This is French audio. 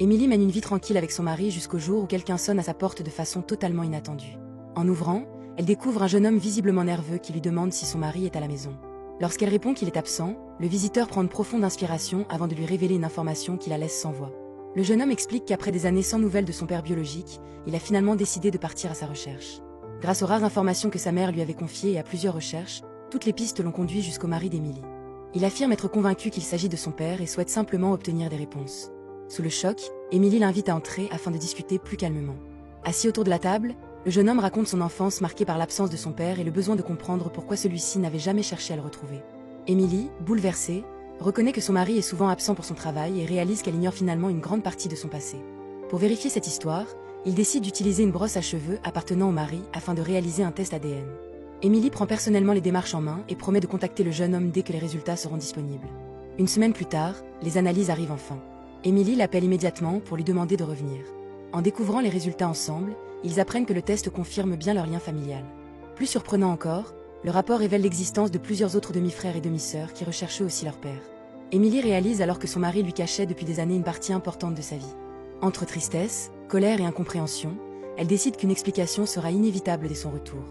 Émilie mène une vie tranquille avec son mari jusqu'au jour où quelqu'un sonne à sa porte de façon totalement inattendue. En ouvrant, elle découvre un jeune homme visiblement nerveux qui lui demande si son mari est à la maison. Lorsqu'elle répond qu'il est absent, le visiteur prend une profonde inspiration avant de lui révéler une information qui la laisse sans voix. Le jeune homme explique qu'après des années sans nouvelles de son père biologique, il a finalement décidé de partir à sa recherche. Grâce aux rares informations que sa mère lui avait confiées et à plusieurs recherches, toutes les pistes l'ont conduit jusqu'au mari d'Émilie. Il affirme être convaincu qu'il s'agit de son père et souhaite simplement obtenir des réponses. Sous le choc, Émilie l'invite à entrer afin de discuter plus calmement. Assis autour de la table, le jeune homme raconte son enfance marquée par l'absence de son père et le besoin de comprendre pourquoi celui-ci n'avait jamais cherché à le retrouver. Émilie, bouleversée, reconnaît que son mari est souvent absent pour son travail et réalise qu'elle ignore finalement une grande partie de son passé. Pour vérifier cette histoire, il décide d'utiliser une brosse à cheveux appartenant au mari afin de réaliser un test ADN. Émilie prend personnellement les démarches en main et promet de contacter le jeune homme dès que les résultats seront disponibles. Une semaine plus tard, les analyses arrivent enfin. Émilie l'appelle immédiatement pour lui demander de revenir. En découvrant les résultats ensemble, ils apprennent que le test confirme bien leur lien familial. Plus surprenant encore, le rapport révèle l'existence de plusieurs autres demi-frères et demi-sœurs qui recherchent eux aussi leur père. Émilie réalise alors que son mari lui cachait depuis des années une partie importante de sa vie. Entre tristesse, colère et incompréhension, elle décide qu'une explication sera inévitable dès son retour.